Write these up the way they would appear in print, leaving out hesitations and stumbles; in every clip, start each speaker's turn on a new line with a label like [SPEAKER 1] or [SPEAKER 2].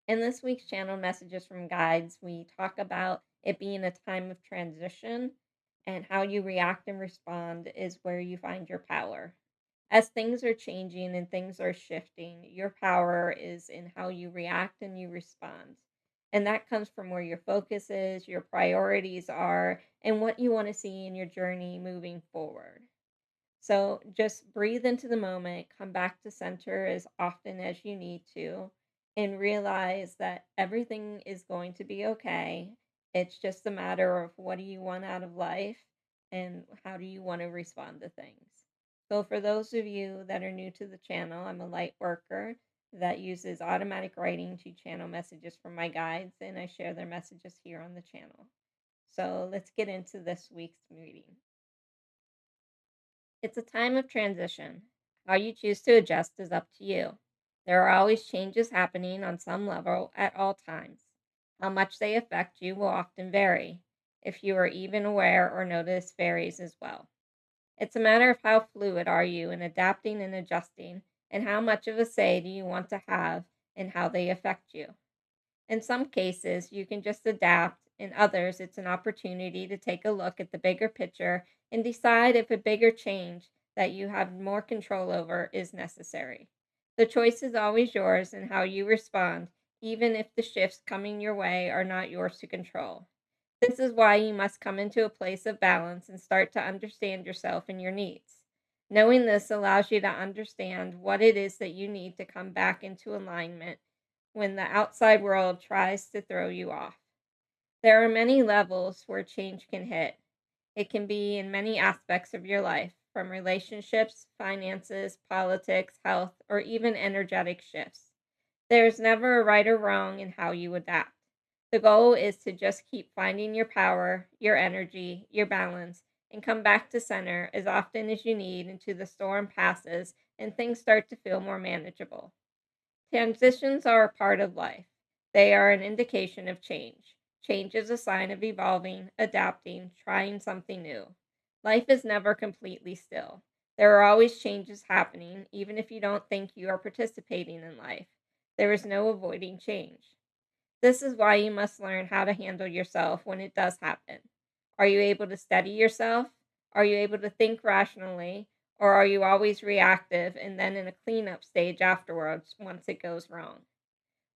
[SPEAKER 1] In this week's channel Messages from Guides, we talk about it being a time of transition and how you react and respond is where you find your power. As things are changing and things are shifting, your power is in how you react and you respond. And that comes from where your focus is, your priorities are, and what you want to see in your journey moving forward. So just breathe into the moment, come back to center as often as you need to, and realize that everything is going to be okay. It's just a matter of what do you want out of life and how do you want to respond to things. So, for those of you that are new to the channel, I'm a light worker that uses automatic writing to channel messages from my guides, and I share their messages here on the channel. So, let's get into this week's reading. It's a time of transition. How you choose to adjust is up to you. There are always changes happening on some level at all times. How much they affect you will often vary. If you are even aware or notice varies as well. It's a matter of how fluid are you in adapting and adjusting, and how much of a say do you want to have in how they affect you. In some cases, you can just adapt. In others, it's an opportunity to take a look at the bigger picture and decide if a bigger change that you have more control over is necessary. The choice is always yours in how you respond, even if the shifts coming your way are not yours to control. This is why you must come into a place of balance and start to understand yourself and your needs. Knowing this allows you to understand what it is that you need to come back into alignment when the outside world tries to throw you off. There are many levels where change can hit. It can be in many aspects of your life, from relationships, finances, politics, health, or even energetic shifts. There is never a right or wrong in how you adapt. The goal is to just keep finding your power, your energy, your balance, and come back to center as often as you need until the storm passes and things start to feel more manageable. Transitions are a part of life. They are an indication of change. Change is a sign of evolving, adapting, trying something new. Life is never completely still. There are always changes happening, even if you don't think you are participating in life. There is no avoiding change. This is why you must learn how to handle yourself when it does happen. Are you able to steady yourself? Are you able to think rationally? Or are you always reactive and then in a cleanup stage afterwards once it goes wrong?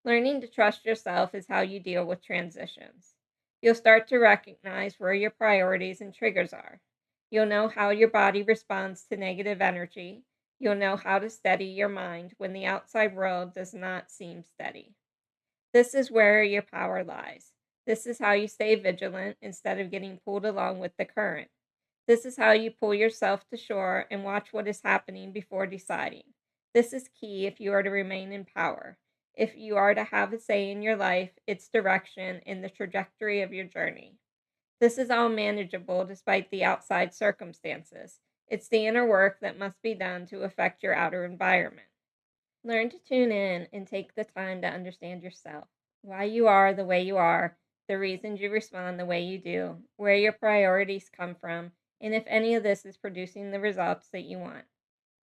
[SPEAKER 1] Learning to trust yourself is how you deal with transitions. You'll start to recognize where your priorities and triggers are. You'll know how your body responds to negative energy. You'll know how to steady your mind when the outside world does not seem steady. This is where your power lies. This is how you stay vigilant instead of getting pulled along with the current. This is how you pull yourself to shore and watch what is happening before deciding. This is key if you are to remain in power. If you are to have a say in your life, its direction, and the trajectory of your journey. This is all manageable despite the outside circumstances. It's the inner work that must be done to affect your outer environment. Learn to tune in and take the time to understand yourself, why you are the way you are, the reasons you respond the way you do, where your priorities come from, and if any of this is producing the results that you want.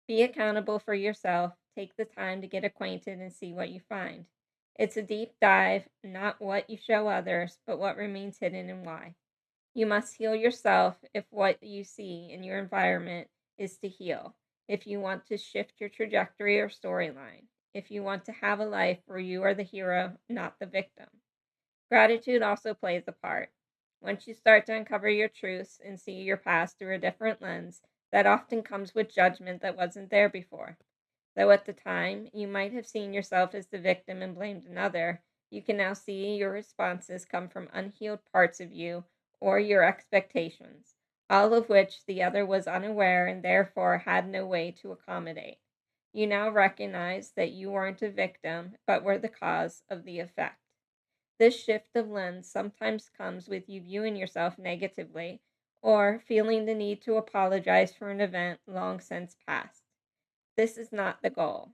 [SPEAKER 1] Be accountable for yourself. Take the time to get acquainted and see what you find. It's a deep dive, not what you show others, but what remains hidden and why. You must heal yourself if what you see in your environment is to heal. If you want to shift your trajectory or storyline. If you want to have a life where you are the hero, not the victim. Gratitude also plays a part. Once you start to uncover your truths and see your past through a different lens, that often comes with judgment that wasn't there before. Though at the time, you might have seen yourself as the victim and blamed another, you can now see your responses come from unhealed parts of you or your expectations, all of which the other was unaware and therefore had no way to accommodate. You now recognize that you weren't a victim, but were the cause of the effect. This shift of lens sometimes comes with you viewing yourself negatively or feeling the need to apologize for an event long since past. This is not the goal.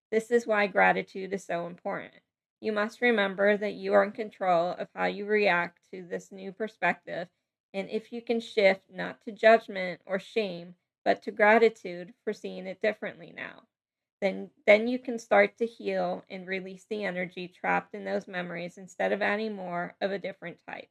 [SPEAKER 1] This is why gratitude is so important. You must remember that you are in control of how you react to this new perspective, and if you can shift not to judgment or shame, but to gratitude for seeing it differently now. Then you can start to heal and release the energy trapped in those memories instead of adding more of a different type.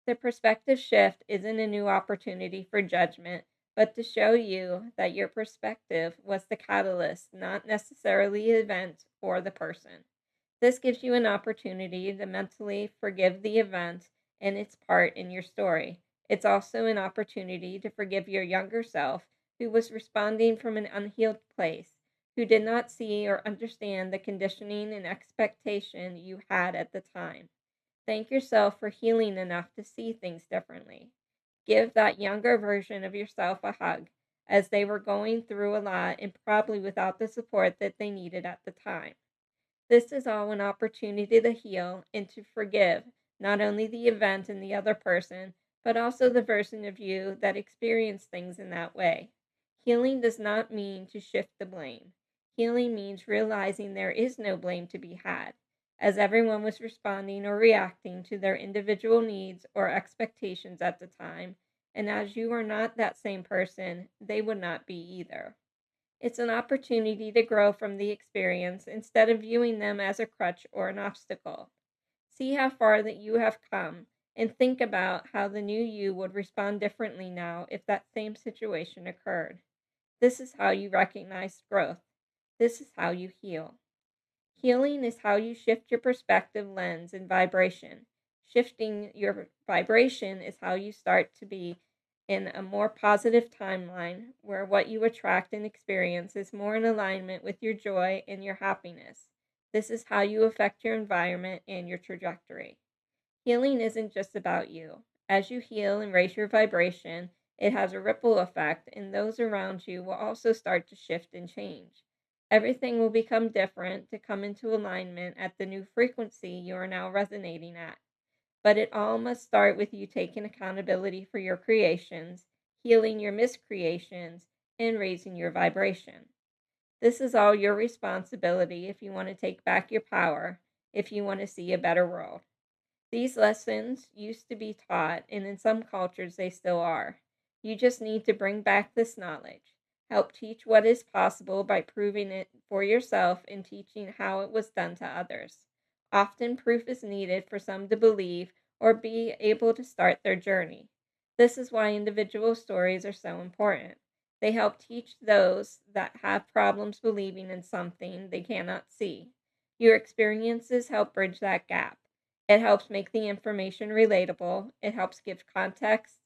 [SPEAKER 1] The perspective shift isn't a new opportunity for judgment, but to show you that your perspective was the catalyst, not necessarily the event or the person. This gives you an opportunity to mentally forgive the event and its part in your story. It's also an opportunity to forgive your younger self who was responding from an unhealed place, who did not see or understand the conditioning and expectation you had at the time. Thank yourself for healing enough to see things differently. Give that younger version of yourself a hug, as they were going through a lot and probably without the support that they needed at the time. This is all an opportunity to heal and to forgive not only the event and the other person, but also the version of you that experienced things in that way. Healing does not mean to shift the blame. Healing means realizing there is no blame to be had, as everyone was responding or reacting to their individual needs or expectations at the time, and as you are not that same person, they would not be either. It's an opportunity to grow from the experience instead of viewing them as a crutch or an obstacle. See how far that you have come and think about how the new you would respond differently now if that same situation occurred. This is how you recognize growth. This is how you heal. Healing is how you shift your perspective, lens, and vibration. Shifting your vibration is how you start to be in a more positive timeline where what you attract and experience is more in alignment with your joy and your happiness. This is how you affect your environment and your trajectory. Healing isn't just about you. As you heal and raise your vibration, it has a ripple effect, and those around you will also start to shift and change. Everything will become different to come into alignment at the new frequency you are now resonating at. But it all must start with you taking accountability for your creations, healing your miscreations, and raising your vibration. This is all your responsibility if you want to take back your power, if you want to see a better world. These lessons used to be taught, and in some cultures they still are. You just need to bring back this knowledge. Help teach what is possible by proving it for yourself and teaching how it was done to others. Often, proof is needed for some to believe or be able to start their journey. This is why individual stories are so important. They help teach those that have problems believing in something they cannot see. Your experiences help bridge that gap. It helps make the information relatable. It helps give context,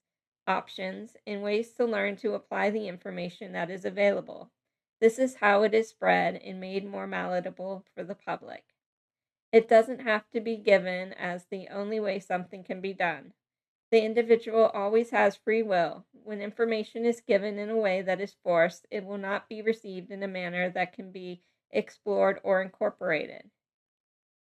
[SPEAKER 1] options, and ways to learn to apply the information that is available. This is how it is spread and made more palatable for the public. It doesn't have to be given as the only way something can be done. The individual always has free will. When information is given in a way that is forced, it will not be received in a manner that can be explored or incorporated.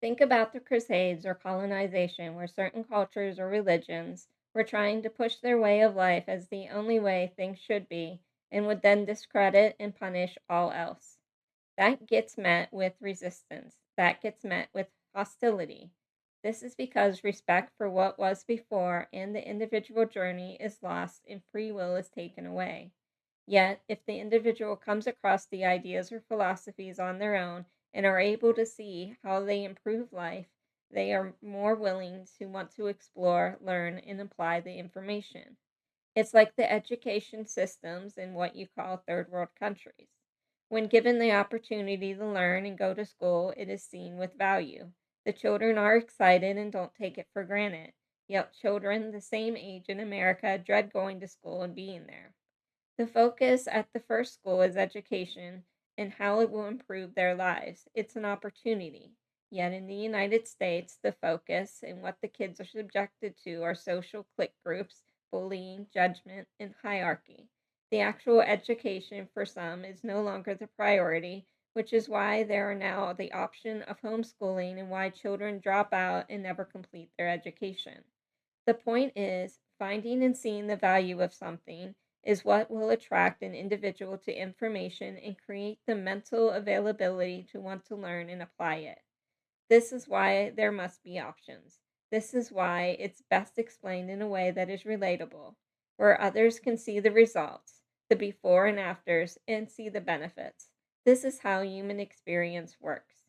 [SPEAKER 1] Think about the Crusades or colonization, where certain cultures or religions were trying to push their way of life as the only way things should be, and would then discredit and punish all else. That gets met with resistance, that gets met with hostility. This is because respect for what was before and the individual journey is lost and free will is taken away. Yet, if the individual comes across the ideas or philosophies on their own and are able to see how they improve life, they are more willing to want to explore, learn, and apply the information. It's like the education systems in what you call third world countries. When given the opportunity to learn and go to school, it is seen with value. The children are excited and don't take it for granted. Yet, children the same age in America dread going to school and being there. The focus at the first school is education and how it will improve their lives. It's an opportunity. Yet in the United States, the focus and what the kids are subjected to are social clique groups, bullying, judgment, and hierarchy. The actual education for some is no longer the priority, which is why there are now the option of homeschooling and why children drop out and never complete their education. The point is, finding and seeing the value of something is what will attract an individual to information and create the mental availability to want to learn and apply it. This is why there must be options. This is why it's best explained in a way that is relatable, where others can see the results, the before and afters, and see the benefits. This is how human experience works.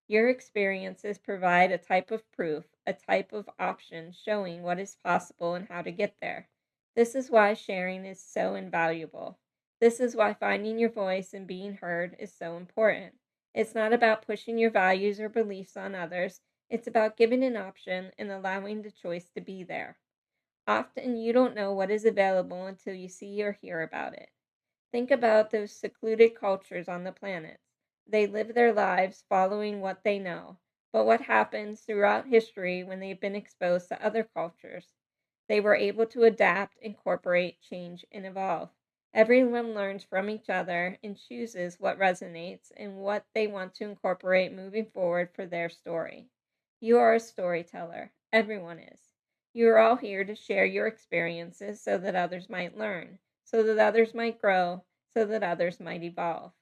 [SPEAKER 1] Your experiences provide a type of proof, a type of option showing what is possible and how to get there. This is why sharing is so invaluable. This is why finding your voice and being heard is so important. It's not about pushing your values or beliefs on others, it's about giving an option and allowing the choice to be there. Often you don't know what is available until you see or hear about it. Think about those secluded cultures on the planet. They live their lives following what they know. But what happens throughout history when they've been exposed to other cultures? They were able to adapt, incorporate, change, and evolve. Everyone learns from each other and chooses what resonates and what they want to incorporate moving forward for their story. You are a storyteller. Everyone is. You are all here to share your experiences so that others might learn, so that others might grow, so that others might evolve.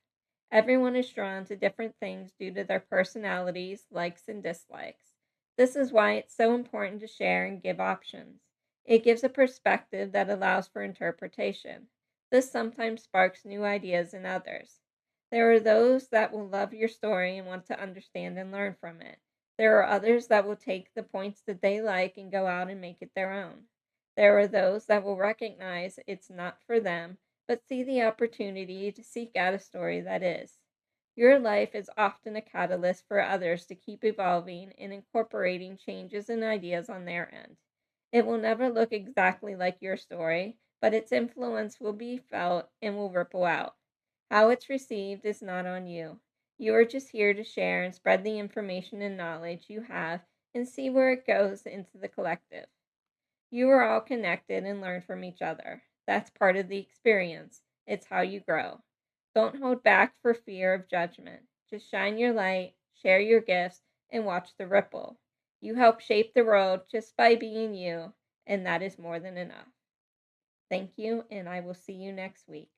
[SPEAKER 1] Everyone is drawn to different things due to their personalities, likes, and dislikes. This is why it's so important to share and give options. It gives a perspective that allows for interpretation. This sometimes sparks new ideas in others. There are those that will love your story and want to understand and learn from it. There are others that will take the points that they like and go out and make it their own. There are those that will recognize it's not for them, but see the opportunity to seek out a story that is. Your life is often a catalyst for others to keep evolving and incorporating changes and ideas on their end. It will never look exactly like your story, but its influence will be felt and will ripple out. How it's received is not on you. You are just here to share and spread the information and knowledge you have and see where it goes into the collective. You are all connected and learn from each other. That's part of the experience. It's how you grow. Don't hold back for fear of judgment. Just shine your light, share your gifts, and watch the ripple. You help shape the world just by being you, and that is more than enough. Thank you, and I will see you next week.